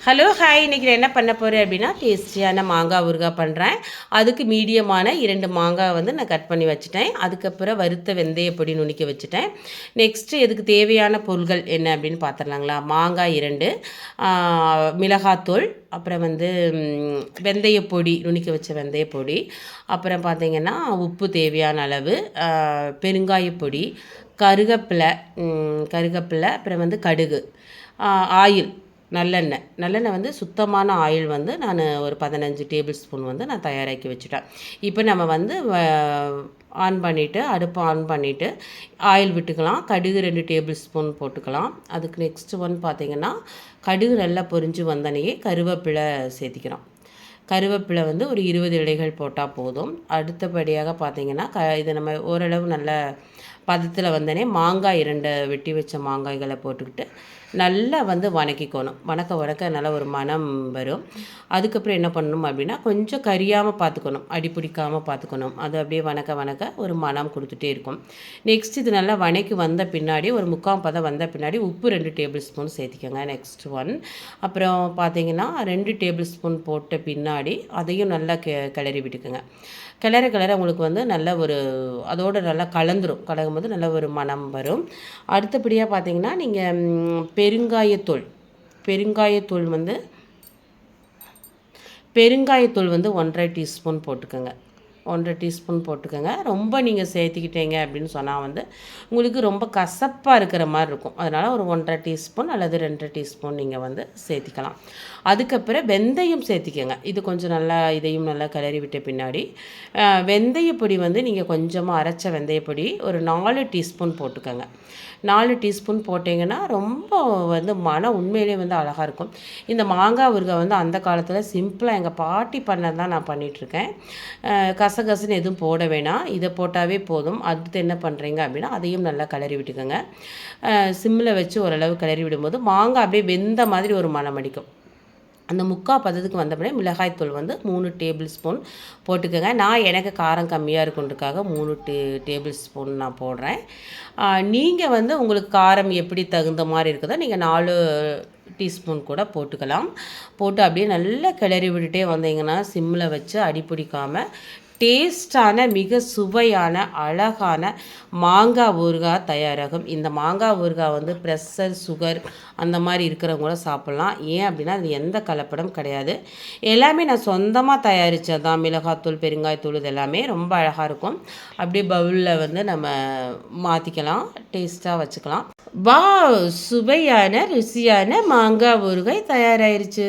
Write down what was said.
Hello hi, இன்றைக்கி நான் என்ன பண்ண போகிறேன் அப்படின்னா டேஸ்டியான மாங்காய் ஊறுகாய் பண்ணுறேன். அதுக்கு மீடியமான 2 மாங்காய் வந்து நான் கட் பண்ணி வச்சுட்டேன். அதுக்கப்புறம் வறுத்த வெந்தய பொடி நுணுக்கி வச்சுட்டேன். நெக்ஸ்ட்டு இதுக்கு தேவையான பொருட்கள் என்ன அப்படின்னு பார்த்துடலாங்களா. மாங்காய் 2, மிளகாத்தூள், அப்புறம் வந்து வெந்தய பொடி, நுணுக்கி வச்ச வெந்தய பொடி, அப்புறம் பார்த்திங்கன்னா உப்பு தேவையான அளவு, பெருங்காயப்பொடி, கருகப்பிலை, அப்புறம் வந்து கடுகு, ஆயில், நல்லெண்ணெய் வந்து சுத்தமான ஆயில் வந்து நான் ஒரு 15 டேபிள் ஸ்பூன் வந்து நான் தயாராக்கி வச்சுட்டேன். இப்போ நம்ம வந்து அடுப்பை ஆன் பண்ணிவிட்டு ஆயில் விட்டுக்கலாம். கடுகு 2 டேபிள் ஸ்பூன் போட்டுக்கலாம். அதுக்கு நெக்ஸ்ட்டு ஒன் பார்த்திங்கன்னா கடுகு நல்லா பொரிஞ்சு வந்தனையே கருவேப்பிலை சேர்த்திக்கிறோம். கருவேப்பிலை வந்து ஒரு 20 இலைகள் போட்டால் போதும். அடுத்தபடியாக பார்த்திங்கன்னா இதை நம்ம ஓரளவு நல்ல பதத்தில் வந்தனே மாங்காய் 2 வெட்டி வச்ச மாங்காய்களை போட்டுக்கிட்டு நல்லா வந்து வணக்கிக்கணும். வணக்க நல்லா ஒரு மணம் வரும். அதுக்கப்புறம் என்ன பண்ணணும் அப்படின்னா கொஞ்சம் கரியாமல் பார்த்துக்கணும், அடி பிடிக்காமல் பார்த்துக்கணும். அது அப்படியே வணக்க ஒரு மணம் கொடுத்துட்டே இருக்கும். நெக்ஸ்ட் இது நல்லா வணக்கி வந்த பின்னாடி ஒரு 3/4 பதம் வந்த பின்னாடி உப்பு 2 டேபிள் ஸ்பூன் சேர்த்திக்கோங்க. நெக்ஸ்ட் ஒன் அப்புறம் பார்த்திங்கன்னா 2 டேபிள் ஸ்பூன் போட்ட பின்னாடி அதையும் நல்லா கிளறி விட்டுக்குங்க. கிளற உங்களுக்கு வந்து நல்ல ஒரு அதோடு நல்லா கலங்கும் போது நல்ல ஒரு மணம் வரும். அடுத்தபடியாக பார்த்திங்கன்னா நீங்கள் பெருங்காயத்தூள் வந்து 1.5 டீஸ்பூன் போட்டுக்கோங்க. 1.5 டீஸ்பூன் போட்டுக்கோங்க. ரொம்ப நீங்கள் சேர்த்துக்கிட்டீங்க அப்படின்னு சொன்னால் வந்து உங்களுக்கு ரொம்ப கசப்பாக இருக்கிற மாதிரி இருக்கும். அதனால் ஒரு 1.5 டீஸ்பூன் அல்லது 2 டீஸ்பூன் நீங்கள் வந்து சேர்த்திக்கலாம். அதுக்கப்புறம் வெந்தயம் சேர்த்திக்கோங்க. இது கொஞ்சம் நல்லா இதையும் நல்லா கிளறி விட்ட பின்னாடி வெந்தயப்பொடி வந்து நீங்கள் கொஞ்சமாக அரைச்ச வெந்தயப்பொடி ஒரு 4 டீஸ்பூன் போட்டுக்கோங்க. 4 டீஸ்பூன் போட்டிங்கன்னா ரொம்ப வந்து உண்மையிலே வந்து அழகாக இருக்கும். இந்த மாங்காய் ஊறுகாய் வந்து அந்த காலத்தில் சிம்பிளாக எங்கள் பாட்டி பண்ணது தான் நான் பண்ணிகிட்ருக்கேன். கசகசன்னு எதுவும் போட வேணாம், இதை போட்டாவே போதும். அடுத்து என்ன பண்ணுறீங்க அப்படின்னா அதையும் நல்லா கிளறி விட்டுக்கோங்க. சிம்மில் வச்சு ஓரளவு கிளறி விடும்போது மாங்காய் அப்படியே வெந்த மாதிரி ஒரு மணம் அடிக்கும். அந்த 3/4 பதத்துக்கு வந்தபடியே மிளகாய்த்தூள் வந்து 3 டேபிள் ஸ்பூன் போட்டுக்கோங்க. நான் எனக்கு காரம் கம்மியாக இருக்குன்றதுக்காக 3 டேபிள் ஸ்பூன் நான் போடுறேன். நீங்கள் வந்து உங்களுக்கு காரம் எப்படி தகுந்த மாதிரி இருக்குதோ நீங்கள் 4 டீஸ்பூன் கூட போட்டுக்கலாம். போட்டு அப்படியே நல்லா கிளறி விட்டுட்டே வந்தீங்கன்னா சிம்மில் வச்சு அடிப்பிடிக்காமல் டேஸ்டான மிக சுவையான அழகான மாங்காய் ஊறுகாய் தயாராகும். இந்த மாங்காய் ஊறுகாய் வந்து ப்ரெஷர், சுகர் அந்த மாதிரி இருக்கிறவங்கள சாப்பிட்லாம். ஏன் அப்படின்னா அது எந்த கலப்படம் கிடையாது. எல்லாமே நான் சொந்தமாக தயாரித்தது தான். மிளகாத்தூள், பெருங்காயத்தூள் இது எல்லாமே ரொம்ப அழகாக இருக்கும். அப்படியே பவுலில் வந்து நம்ம மாற்றிக்கலாம், டேஸ்ட்டாக வச்சுக்கலாம். சுவையான ருசியான மாங்காய் ஊறுகாய் தயாராகிருச்சு.